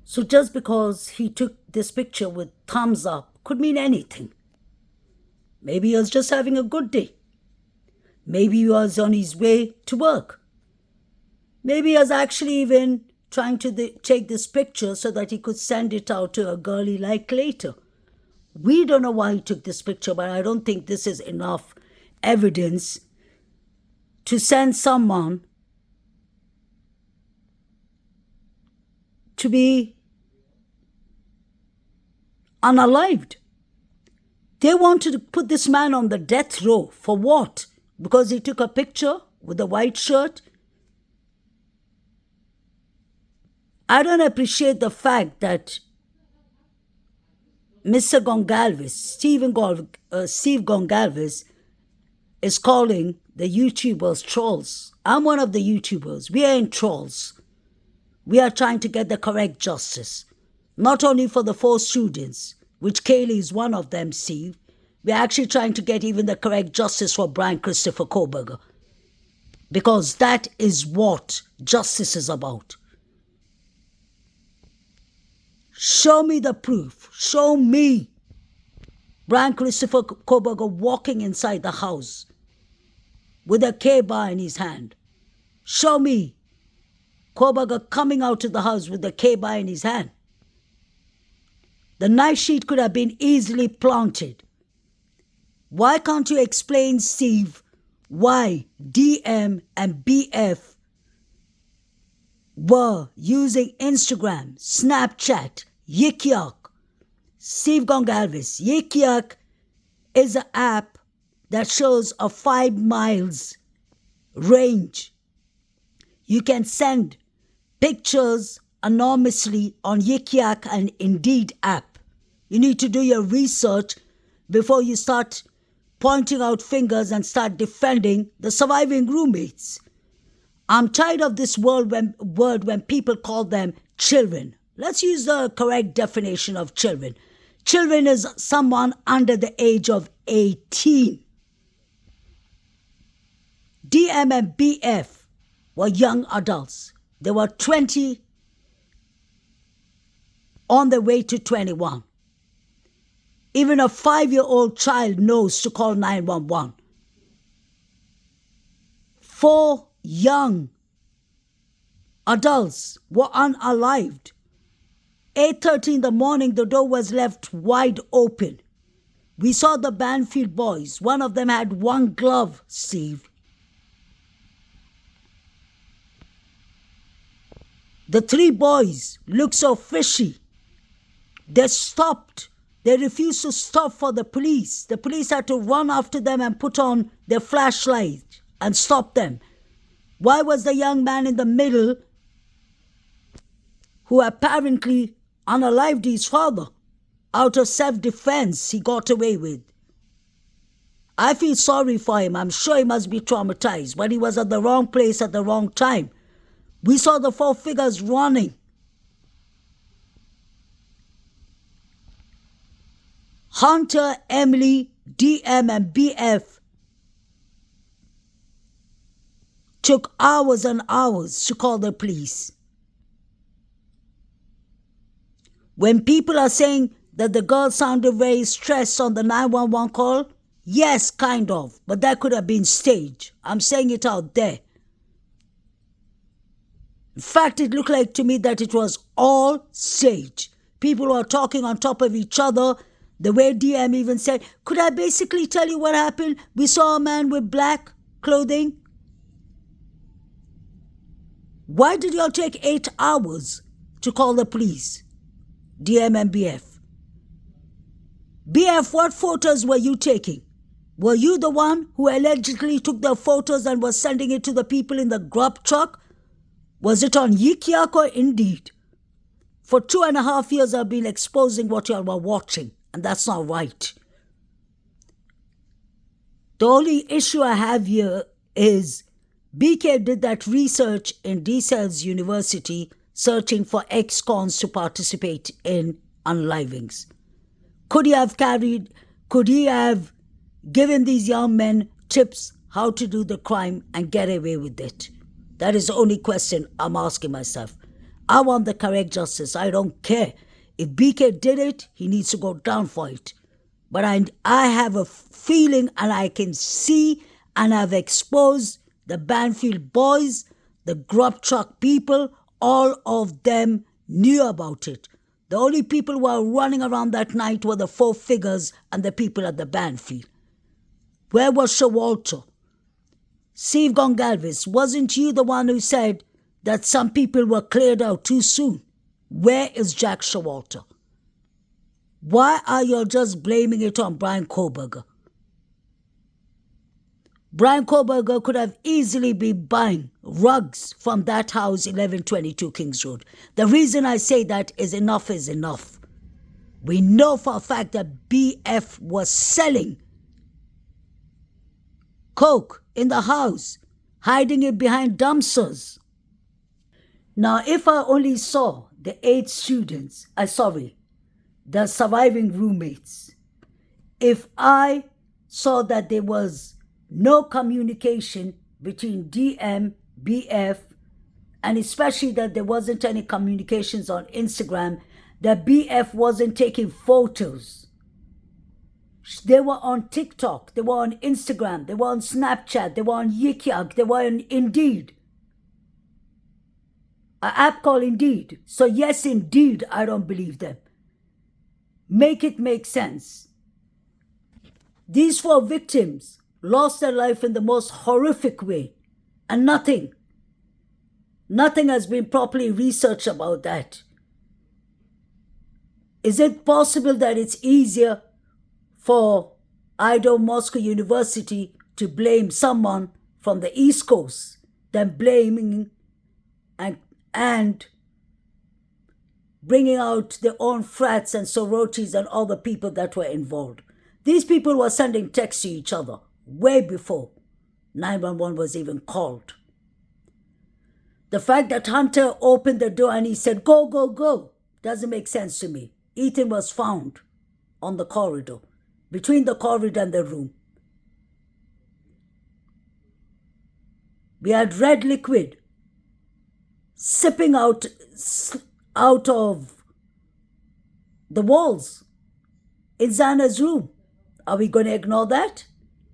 So just because he took this picture with thumbs up could mean anything. Maybe he was just having a good day. Maybe he was on his way to work. Maybe he was actually even trying to take this picture so that he could send it out to a girl he liked later. We don't know why he took this picture, but I don't think this is enough evidence to send someone to be unalived. They wanted to put this man on the death row. For what? Because he took a picture with a white shirt? I don't appreciate the fact that Mr. Gongalves, Steve Gongalves, is calling the YouTubers trolls. I'm one of the YouTubers. We ain't trolls. We are trying to get the correct justice. Not only for the 4 students, which Kaylee is one of them, Steve. We're actually trying to get even the correct justice for Brian Christopher Kohberger. Because that is what justice is about. Show me the proof. Show me Brian Christopher Kohberger walking inside the house with a K-bar in his hand. Show me Kohberger coming out of the house with a K-bar in his hand. The knife sheath could have been easily planted. Why can't you explain, Steve, why DM and BF were using Instagram, Snapchat, Yik Yak? Steve Gongalves, Yik Yak is an app that shows a 5 miles range. You can send pictures anonymously on Yik Yak and Indeed app. You need to do your research before you start pointing out fingers and start defending the surviving roommates. I'm tired of this word when people call them children. Let's use the correct definition of children. Children is someone under the age of 18. DM and BF were young adults. They were 20 on the way to 21. Even a 5-year-old child knows to call 911. 4 young adults were unalived. 8:30 in the morning, the door was left wide open. We saw the Banfield boys. One of them had 1 glove, Steve. The 3 boys looked so fishy. They stopped. They refused to stop for the police. The police had to run after them and put on their flashlight and stop them. Why was the young man in the middle, who apparently unalived his father, out of self-defense, he got away with? I feel sorry for him. I'm sure he must be traumatized, but he was at the wrong place at the wrong time. We saw the 4 figures running. Hunter, Emily, DM and BF took hours and hours to call the police. When people are saying that the girl sounded very stressed on the 911 call, yes, kind of, but that could have been staged. I'm saying it out there. In fact, it looked like to me that it was all staged. People were talking on top of each other. The way DM even said, could I basically tell you what happened? We saw a man with black clothing. Why did y'all take 8 hours to call the police? DM and BF. BF, what photos were you taking? Were you the one who allegedly took the photos and was sending it to the people in the Grub truck? Was it on Yik Yak or Indeed? For 2.5 years I've been exposing what y'all were watching, and that's not right. The only issue I have here is BK did that research in DeSales University searching for ex-cons to participate in unalivings. Could he have given these young men tips how to do the crime and get away with it? That is the only question I'm asking myself. I want the correct justice. I don't care. If BK did it, he needs to go down for it. But I have a feeling, and I can see, and I've exposed the Banfield boys, the Grub truck people, all of them knew about it. The only people who were running around that night were the four figures and the people at the Banfield. Where was Showalter? Steve Gongalves, wasn't you the one who said that some people were cleared out too soon? Where is Jack Showalter? Why are you just blaming it on Brian Koberger? Brian Koberger could have easily been buying rugs from that house, 1122 Kings Road. The reason I say that is enough is enough. We know for a fact that BF was selling coke in the house, hiding it behind dumpsters. Now, if I only saw the 8 students, the surviving roommates, if I saw that there was no communication between DM, BF, and especially that there wasn't any communications on Instagram, that BF wasn't taking photos. They were on TikTok, they were on Instagram, they were on Snapchat, they were on Yik Yak, they were on Indeed. An app called Indeed. So yes, indeed, I don't believe them. Make it make sense. These 4 victims lost their life in the most horrific way, and nothing has been properly researched about that. Is it possible that it's easier for Idaho Moscow University to blame someone from the East Coast than blaming and bringing out their own frats and sororities and all the people that were involved? These people were sending texts to each other way before 911 was even called. The fact that Hunter opened the door and he said, "Go, go, go," doesn't make sense to me. Ethan was found on the corridor, between the corridor and the room. We had red liquid sipping out of the walls in Xana's room. Are we going to ignore that?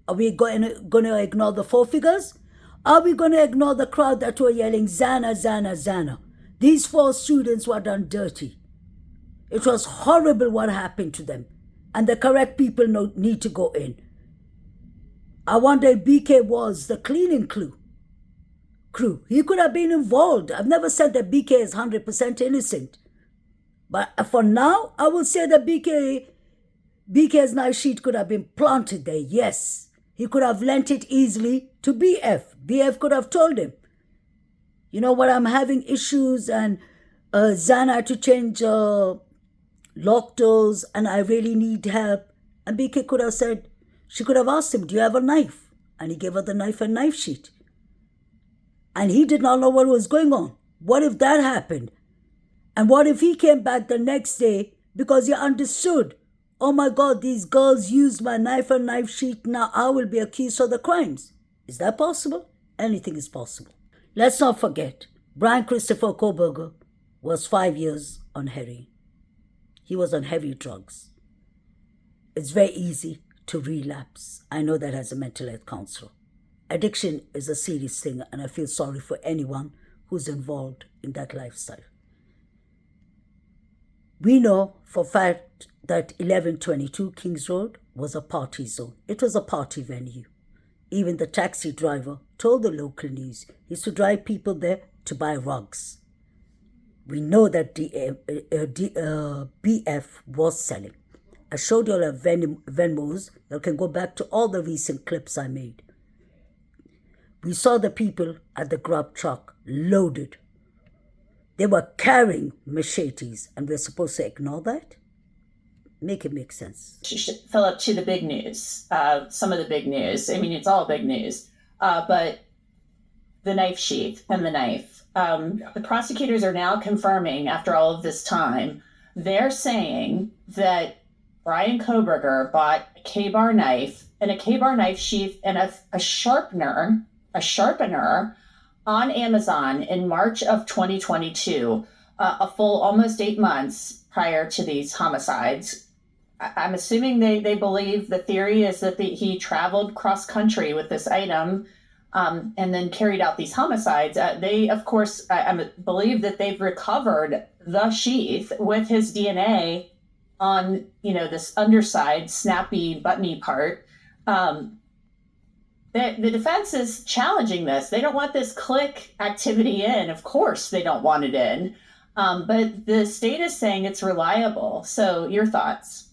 Are we going to ignore the 4 figures? Are we going to ignore the crowd that were yelling, "Xana, Xana, Xana"? These 4 students were done dirty. It was horrible what happened to them. And the correct people need to go in. I wonder if BK was the cleaning crew. He could have been involved. I've never said that BK is 100% innocent. But for now, I will say that BK's knife sheet could have been planted there, yes. He could have lent it easily to BF. BF could have told him, "You know what, I'm having issues and Xana had to change lock doors and I really need help." And BK could have said, she could have asked him, "Do you have a knife?" And he gave her the knife and knife sheet. And he did not know what was going on. What if that happened? And what if he came back the next day because he understood, "Oh my God, these girls used my knife and knife sheet. Now I will be accused of the crimes." Is that possible? Anything is possible. Let's not forget, Brian Christopher Koberger was 5 years on heroin. He was on heavy drugs. It's very easy to relapse. I know that as a mental health counselor. Addiction is a serious thing, and I feel sorry for anyone who's involved in that lifestyle. We know for a fact that 1122 Kings Road was a party zone. It was a party venue. Even the taxi driver told the local news he used to drive people there to buy rugs. We know that BF was selling. I showed you all our Venmos. You can go back to all the recent clips I made. We saw the people at the Grub truck loaded. They were carrying machetes, and we're supposed to ignore that? Make it make sense. Philip, to the big news, some of the big news. I mean, it's all big news, but the knife sheath and the knife. The prosecutors are now confirming, after all of this time, they're saying that Brian Koberger bought a K-bar knife and a K-bar knife sheath and a sharpener on Amazon in March of 2022 a full almost 8 months prior to these homicides. I'm assuming they believe the theory is that he traveled cross country with this item and then carried out these homicides. They, of course, I believe that they've recovered the sheath with his DNA on, this underside, snappy, buttony part. The defense is challenging this. They don't want this click activity in. Of course, they don't want it in. But the state is saying it's reliable. So, your thoughts?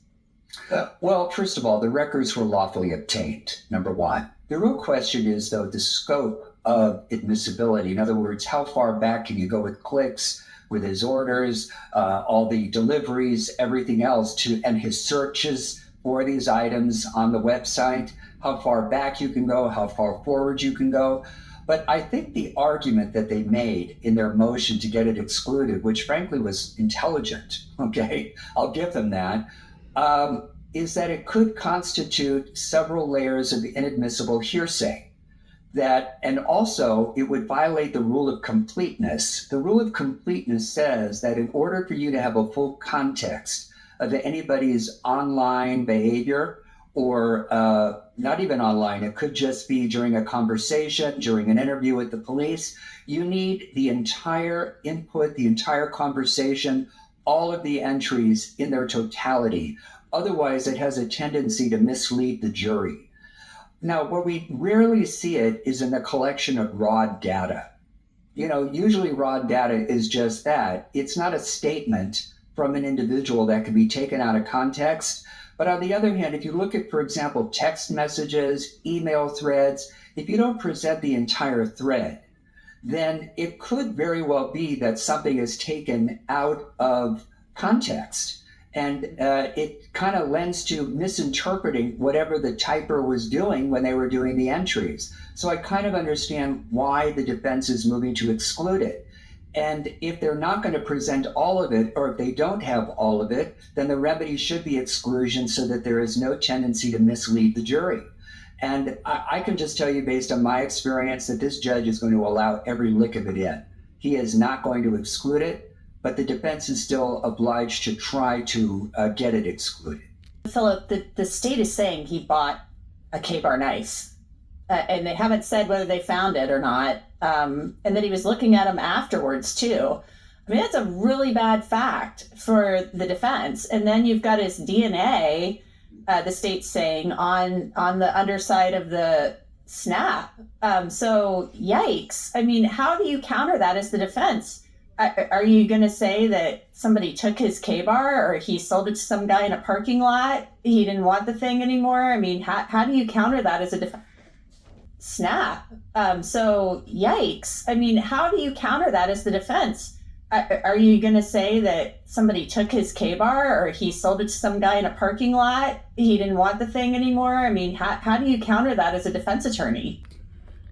Well, first of all, the records were lawfully obtained, number one. The real question is, though, the scope of admissibility. In other words, how far back can you go with clicks, with his orders, all the deliveries, everything else, and his searches for these items on the website, how far back you can go, how far forward you can go. But I think the argument that they made in their motion to get it excluded, which frankly was intelligent, okay, I'll give them that, is that it could constitute several layers of inadmissible hearsay. And also it would violate the rule of completeness. The rule of completeness says that in order for you to have a full context of anybody's online behavior, or not even online, it could just be during a conversation, during an interview with the police, you need the entire input, the entire conversation, all of the entries in their totality. Otherwise, it has a tendency to mislead the jury. Now, where we rarely see it is in the collection of raw data. Usually raw data is just that. It's not a statement from an individual that can be taken out of context. But on the other hand, if you look at, for example, text messages, email threads, if you don't present the entire thread, then it could very well be that something is taken out of context. And it kind of lends to misinterpreting whatever the typer was doing when they were doing the entries. So I kind of understand why the defense is moving to exclude it. And if they're not going to present all of it, or if they don't have all of it, then the remedy should be exclusion so that there is no tendency to mislead the jury. And I can just tell you, based on my experience, that this judge is going to allow every lick of it in. He is not going to exclude it, but the defense is still obliged to try to get it excluded. Philip, the state is saying he bought a K-bar knife, and they haven't said whether they found it or not, and that he was looking at them afterwards too. I mean, that's a really bad fact for the defense. And then you've got his DNA, the state's saying, on the underside of the snap. So yikes. I mean, how do you counter that as the defense? Are you going to say that somebody took his K-bar, or he sold it to some guy in a parking lot? He didn't want the thing anymore? I mean, how do you counter that as a defense? Snap. So yikes. I mean, how do you counter that as the defense? Are you going to say that somebody took his K-bar, or he sold it to some guy in a parking lot? He didn't want the thing anymore? I mean, how do you counter that as a defense attorney?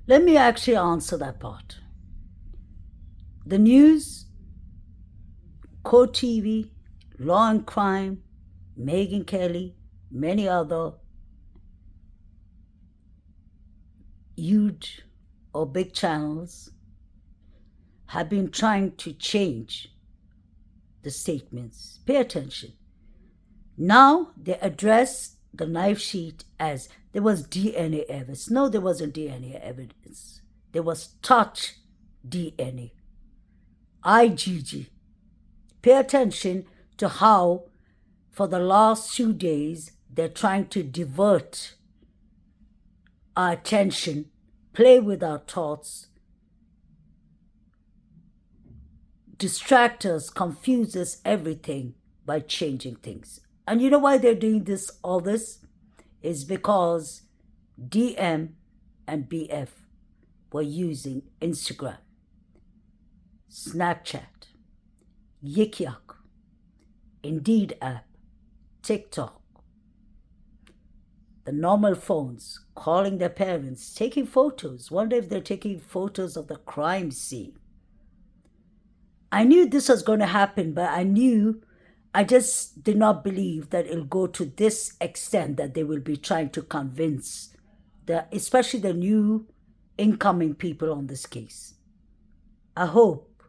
Let me actually answer that part. The news, Court TV, Law and Crime, Megyn Kelly, many other huge or big channels have been trying to change the statements. Pay attention. Now they address the knife sheath as there was DNA evidence. No, there wasn't DNA evidence. There was touch DNA. IgG. Pay attention to how, for the last 2 days, they're trying to divert our attention, play with our thoughts, distract us, confuse us, everything by changing things. And you know why they're doing all this? Is because DM and BF were using Instagram, Snapchat, Yik Yak, Indeed app, TikTok, the normal phones, calling their parents, taking photos. Wonder if they're taking photos of the crime scene. I knew this was going to happen, but I just did not believe that it'll go to this extent, that they will be trying to convince, especially the new incoming people on this case. I hope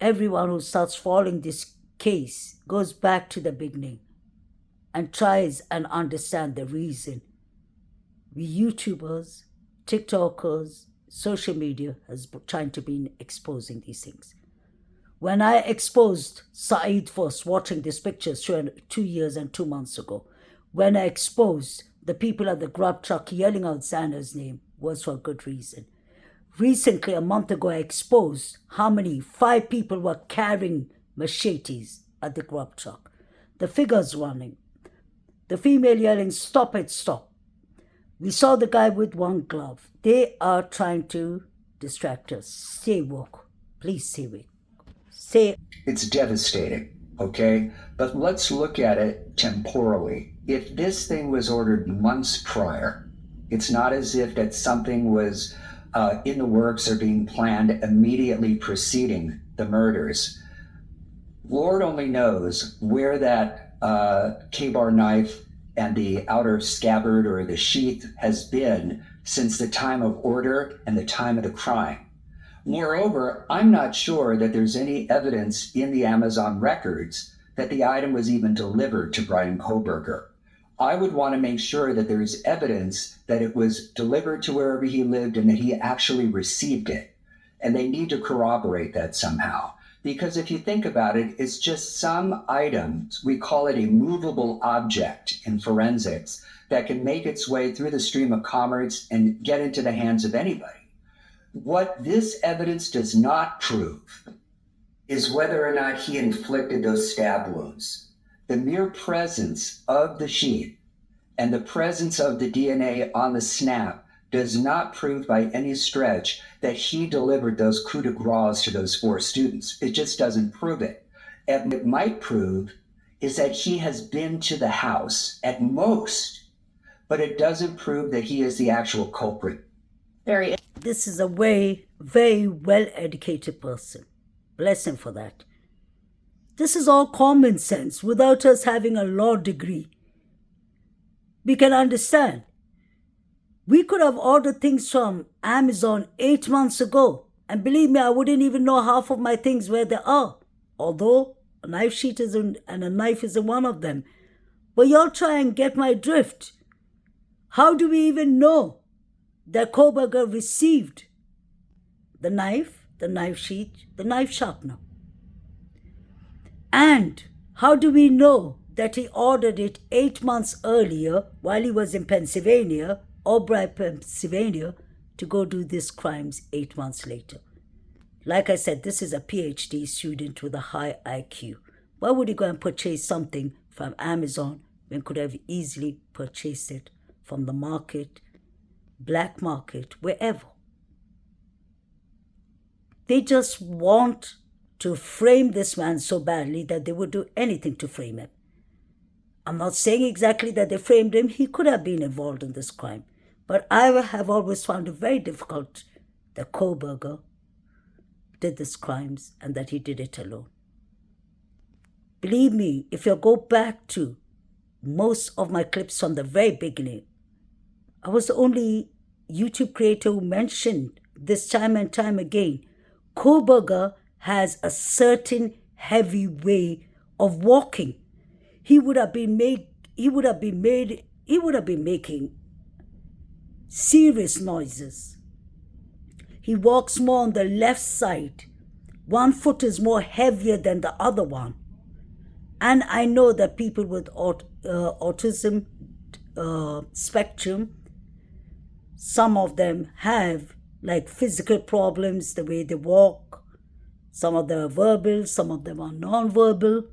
everyone who starts following this case goes back to the beginning and tries and understand the reason. We YouTubers, TikTokers, social media has trying to be exposing these things. When I exposed SAEED first, watching these pictures 2 years and 2 months ago, when I exposed the people at the Grub truck yelling out Xander's name, was for a good reason. Recently, a month ago, I exposed how many 5 people were carrying machetes at the Grub truck. The figures running. The female yelling, "Stop it, stop." We saw the guy with one glove. They are trying to distract us. Stay woke. Please stay woke. It's devastating, okay? But let's look at it temporally. If this thing was ordered months prior, it's not as if that something was in the works or being planned immediately preceding the murders. Lord only knows where that K-bar knife and the outer scabbard or the sheath has been since the time of order and the time of the crime. Moreover, I'm not sure that there's any evidence in the Amazon records that the item was even delivered to Brian Kohberger. I would want to make sure that there's evidence that it was delivered to wherever he lived and that he actually received it. And they need to corroborate that somehow. Because if you think about it, it's just some item, we call it a movable object in forensics, that can make its way through the stream of commerce and get into the hands of anybody. What this evidence does not prove is whether or not he inflicted those stab wounds. The mere presence of the sheath and the presence of the DNA on the snap does not prove by any stretch that he delivered those coup de grace to those 4 students. It just doesn't prove it. And what it might prove is that he has been to the house at most, but it doesn't prove that he is the actual culprit. This is a very well-educated person. Bless him for that. This is all common sense without us having a law degree. We can understand. We could have ordered things from Amazon 8 months ago. And believe me, I wouldn't even know half of my things where they are. Although a knife sheet and a knife is one of them. But y'all try and get my drift. How do we even know that Kohberger received the knife sheet, the knife sharpener? And how do we know that he ordered it 8 months earlier while he was in Pennsylvania, Albright, Pennsylvania, to go do these crimes 8 months later? Like I said, this is a PhD student with a high IQ. Why would he go and purchase something from Amazon when could have easily purchased it from the market, black market, wherever? They just want to frame this man so badly that they would do anything to frame him. I'm not saying exactly that they framed him. He could have been involved in this crime. But I have always found it very difficult that Kohberger did these crimes and that he did it alone. Believe me, if you go back to most of my clips from the very beginning, I was the only YouTube creator who mentioned this time and time again. Kohberger has a certain heavy way of walking. He would have been making serious noises. He walks more on the left side. One foot is more heavier than the other one. And I know that people with autism spectrum, some of them have like physical problems, the way they walk. Some of them are verbal, some of them are non-verbal.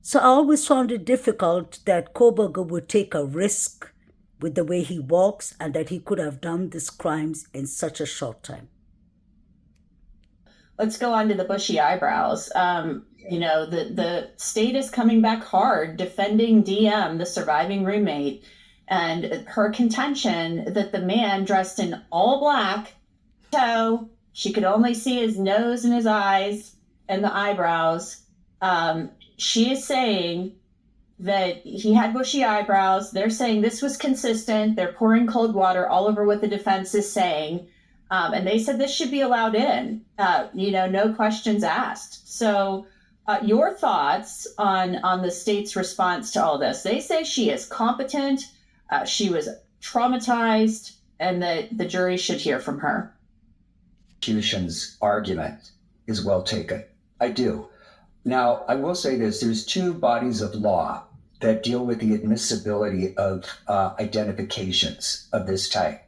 So I always found it difficult that Kohberger would take a risk with the way he walks and that he could have done these crimes in such a short time. Let's go on to the bushy eyebrows. The state is coming back hard defending DM, the surviving roommate, and her contention that the man dressed in all black, so she could only see his nose and his eyes and the eyebrows. She is saying that he had bushy eyebrows. They're saying this was consistent. They're pouring cold water all over what the defense is saying. And they said this should be allowed in, no questions asked. So your thoughts on the state's response to all this? They say she is competent, she was traumatized, and that the jury should hear from her. Prosecution's argument is well taken. I do. Now, I will say this, there's two bodies of law that deal with the admissibility of identifications of this type.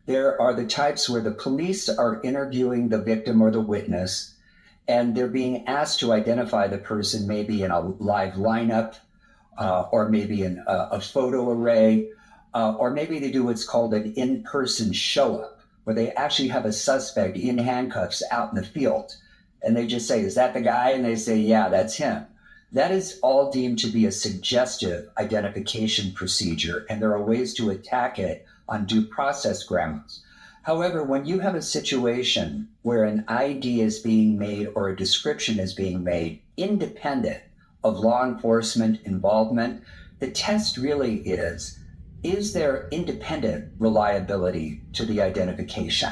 There are the types where the police are interviewing the victim or the witness, and they're being asked to identify the person maybe in a live lineup, or maybe in a photo array, or maybe they do what's called an in-person show-up, where they actually have a suspect in handcuffs out in the field. And they just say, is that the guy? And they say, yeah, that's him. That is all deemed to be a suggestive identification procedure, and there are ways to attack it on due process grounds. However, when you have a situation where an ID is being made or a description is being made independent of law enforcement involvement, the test really is there independent reliability to the identification?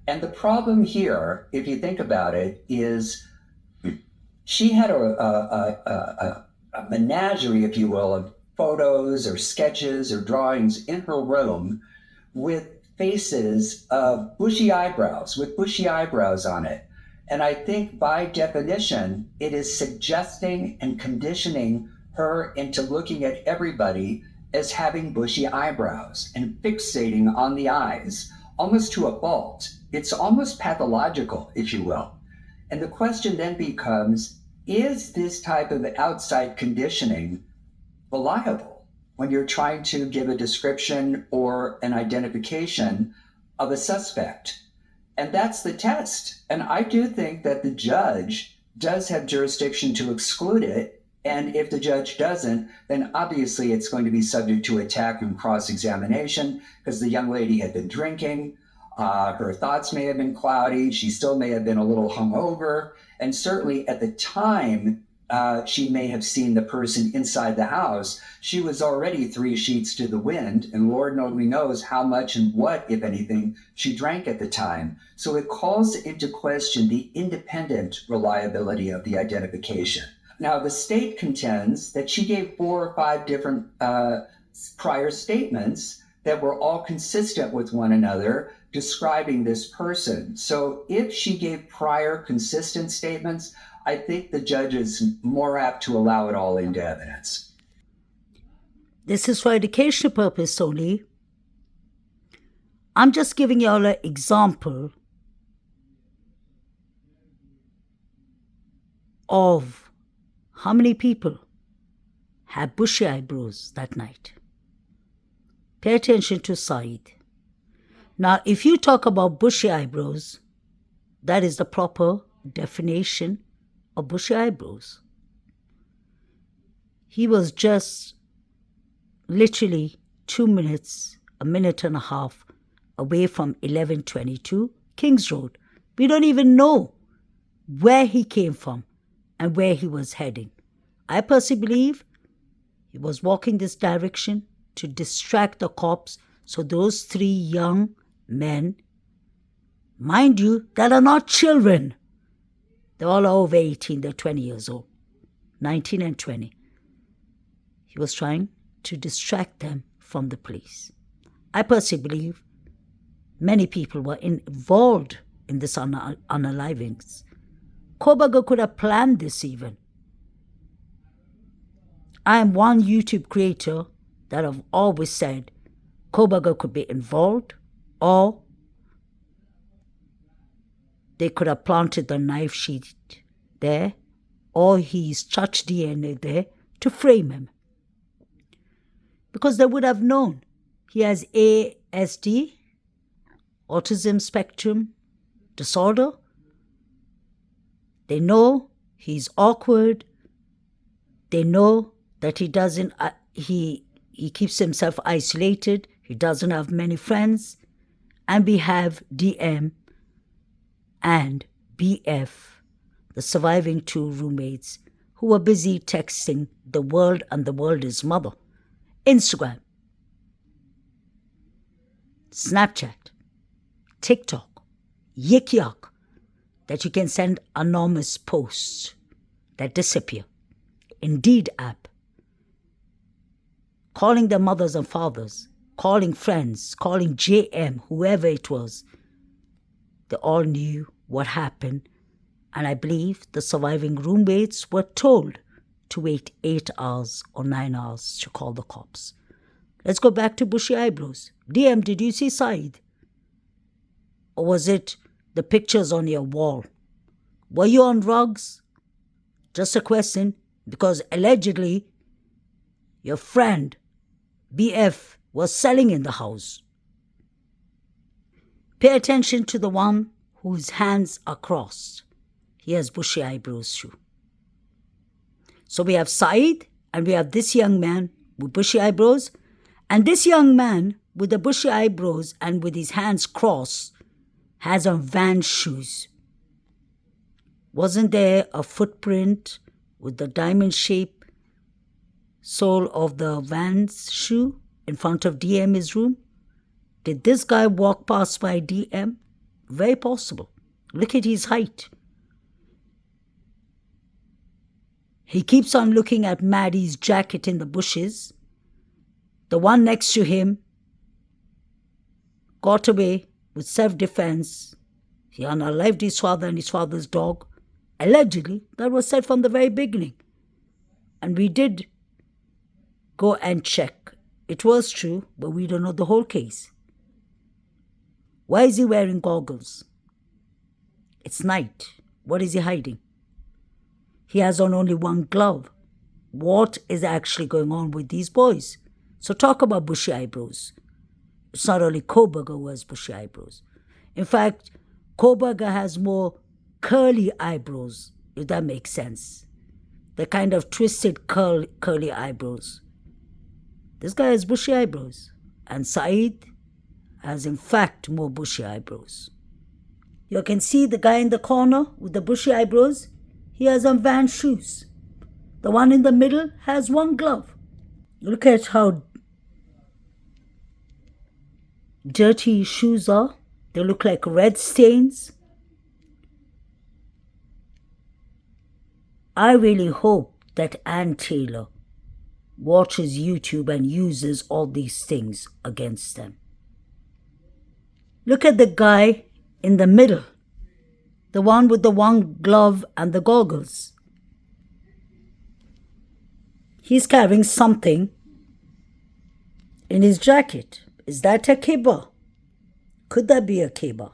And the problem here, if you think about it, is she had a menagerie, if you will, of photos or sketches or drawings in her room with faces of bushy eyebrows, on it. And I think by definition, it is suggesting and conditioning her into looking at everybody as having bushy eyebrows and fixating on the eyes, almost to a fault. It's almost pathological, if you will. And the question then becomes, is this type of outside conditioning reliable when you're trying to give a description or an identification of a suspect? And that's the test. And I do think that the judge does have jurisdiction to exclude it. And if the judge doesn't, then obviously it's going to be subject to attack and cross-examination because the young lady had been drinking. Her thoughts may have been cloudy. She still may have been a little hungover. And certainly at the time she may have seen the person inside the house, she was already 3 sheets to the wind. And Lord only knows how much and what, if anything, she drank at the time. So it calls into question the independent reliability of the identification. Now, the state contends that she gave 4 or 5 different prior statements that were all consistent with one another describing this person. So if she gave prior consistent statements, I think the judge is more apt to allow it all into evidence. This is for educational purpose only. I'm just giving you all an example of how many people have bushy eyebrows that night. Pay attention to SAEED. Now, if you talk about bushy eyebrows, that is the proper definition of bushy eyebrows. He was just literally 2 minutes, a minute and a half away from 1122 Kings Road. We don't even know where he came from and where he was heading. I personally believe he was walking this direction to distract the cops so those 3 young men, mind you, that are not children, they're all over 18, they're 20 years old, 19 and 20. He was trying to distract them from the police. I personally believe many people were involved in this unalivings. Kobago could have planned this even. I am one YouTube creator that have always said Kobago could be involved, or they could have planted the knife sheath there, or his touch DNA there to frame him. Because they would have known he has ASD, autism spectrum disorder. They know he's awkward. They know that he doesn't, he keeps himself isolated. He doesn't have many friends. And we have DM and BF, the surviving 2 roommates who were busy texting the world and the world is mother. Instagram, Snapchat, TikTok, Yik Yak, that you can send anonymous posts that disappear. Indeed app, calling their mothers and fathers, calling friends, calling JM, whoever it was. They all knew what happened, and I believe the surviving roommates were told to wait 8 hours or 9 hours to call the cops. Let's go back to bushy eyebrows. DM, did you see SAEED? Or was it the pictures on your wall? Were you on drugs? Just a question, because allegedly your friend BF was selling in the house. Pay attention to the one whose hands are crossed. He has bushy eyebrows too. So we have SAEED and we have this young man with bushy eyebrows, and this young man with the bushy eyebrows and with his hands crossed has on Vans shoes. Wasn't there a footprint with the diamond-shaped sole of the Vans shoe in front of DM's room? Did this guy walk past by DM? Very possible. Look at his height. He keeps on looking at Maddie's jacket in the bushes. The one next to him got away with self-defense. He unalived his father and his father's dog. Allegedly, that was said from the very beginning. And we did go and check. It was true, but we don't know the whole case. Why is he wearing goggles? It's night. What is he hiding? He has on only one glove. What is actually going on with these boys? So talk about bushy eyebrows. It's not only Koberger who has bushy eyebrows. In fact, Koberger has more curly eyebrows, if that makes sense. The kind of twisted curly eyebrows. This guy has bushy eyebrows. And SAEED has in fact more bushy eyebrows. You can see the guy in the corner with the bushy eyebrows. He has on Vans shoes. The one in the middle has one glove. Look at how dirty his shoes are. They look like red stains. I really hope that Ann Taylor watches YouTube and uses all these things against them. Look at the guy in the middle, the one with the one glove and the goggles. He's carrying something in his jacket. Is that a kibbeh? Could that be a kibbeh?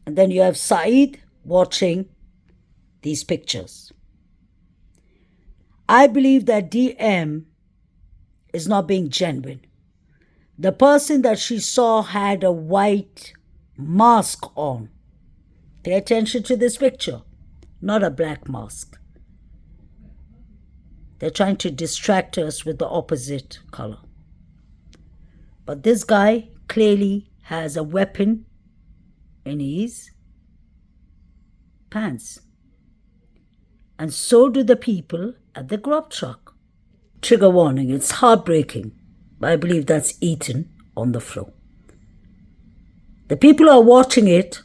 And then you have SAEED watching these pictures. I believe that DM is not being genuine. The person that she saw had a white mask on. Pay attention to this picture, not a black mask. They're trying to distract us with the opposite color. But this guy clearly has a weapon in his pants. And so do the people at the Grub truck. Trigger warning, it's heartbreaking, but I believe that's eaten on the floor. The people who are watching it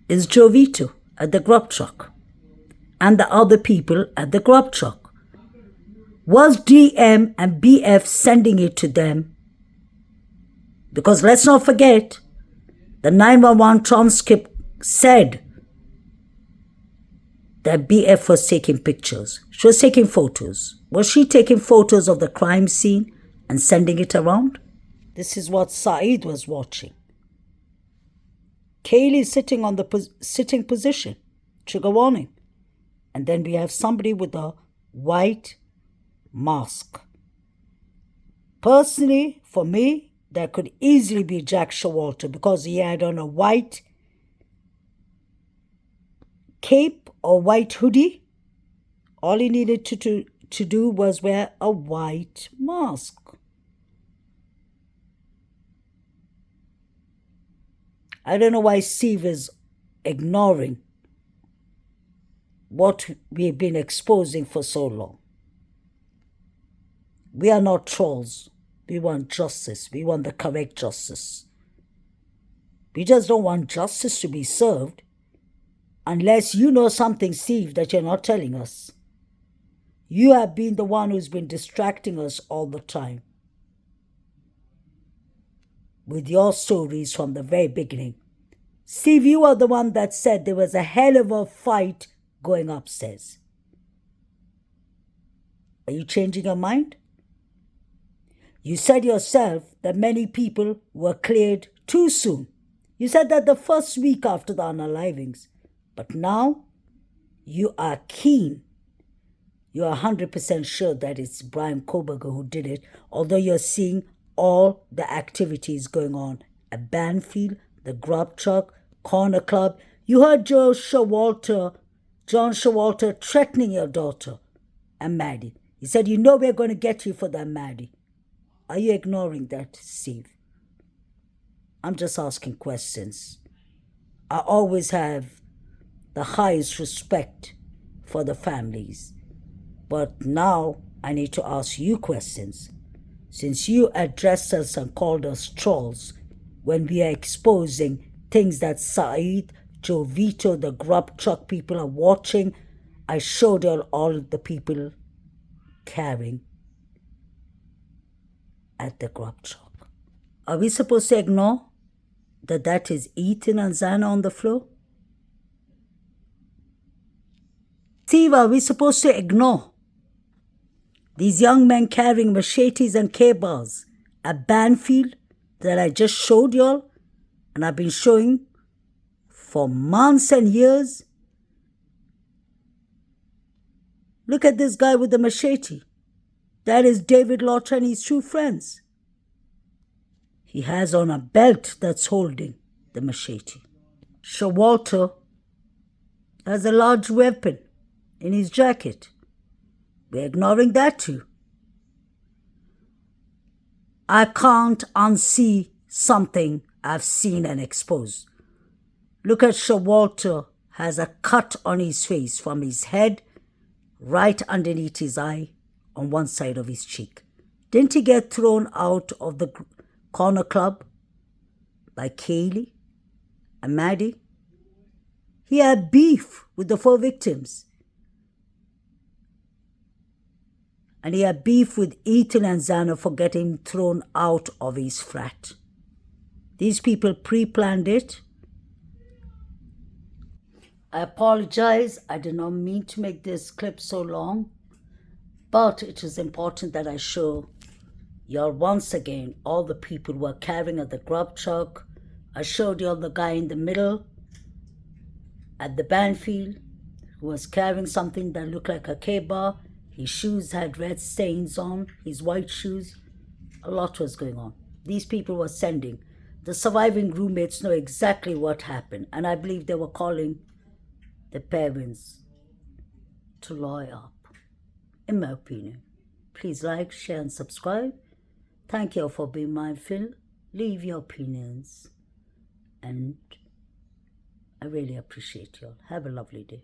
is Jovito at the Grub truck and the other people at the Grub truck. Was DM and BF sending it to them? Because let's not forget, the 911 transcript said that BF was taking pictures. She was taking photos. Was she taking photos of the crime scene and sending it around? This is what SAEED was watching. Kaylee sitting on the sitting position. Trigger warning. And then we have somebody with a white mask. Personally, for me, that could easily be Jack Showalter because he had on a white cape or white hoodie. All he needed to do was wear a white mask. I don't know why Steve is ignoring what we've been exposing for so long. We are not trolls. We want justice. We want the correct justice. We just don't want justice to be served unless you know something, Steve, that you're not telling us. You have been the one who's been distracting us all the time with your stories from the very beginning. Steve, you are the one that said there was a hell of a fight going upstairs. Are you changing your mind? You said yourself that many people were cleared too soon. You said that the first week after the unalivings. But now you are keen. You are 100% sure that it's Brian Koberger who did it, although you're seeing all the activities going on at Banfield, the Grub Truck, Corner Club. You heard John Showalter threatening your daughter and Maddie. He said, you know we're going to get you for that, Maddie. Are you ignoring that, Steve? I'm just asking questions. I always have the highest respect for the families. But now I need to ask you questions. Since you addressed us and called us trolls when we are exposing things that SAEED, Joe Vito, the Grub Truck people are watching, I showed you all the people carrying at the Grub Truck. Are we supposed to ignore that is Ethan and Zana on the floor? Steve, are we supposed to ignore these young men carrying machetes and K-bars at Banfield that I just showed y'all and I've been showing for months and years? Look at this guy with the machete. That is David Lauter and his two friends. He has on a belt that's holding the machete. Showalter has a large weapon in his jacket. We're ignoring that too. I can't unsee something I've seen and exposed. Look at Showalter has a cut on his face from his head right underneath his eye on one side of his cheek. Didn't he get thrown out of the Corner Club by Kaylee and Maddie? He had beef with the 4 victims. And he had beef with Ethan and Zana for getting thrown out of his flat. These people pre-planned it. I apologize. I did not mean to make this clip so long. But it is important that I show y'all once again all the people who are carrying at the Grub Truck. I showed y'all the guy in the middle at the Banfield who was carrying something that looked like a K-bar. His shoes had red stains on, his white shoes. A lot was going on. These people were sending. The surviving roommates know exactly what happened, and I believe they were calling the parents to lawyer up, in my opinion. Please like, share, and subscribe. Thank you all for being mindful. Leave your opinions. And I really appreciate you all. Have a lovely day.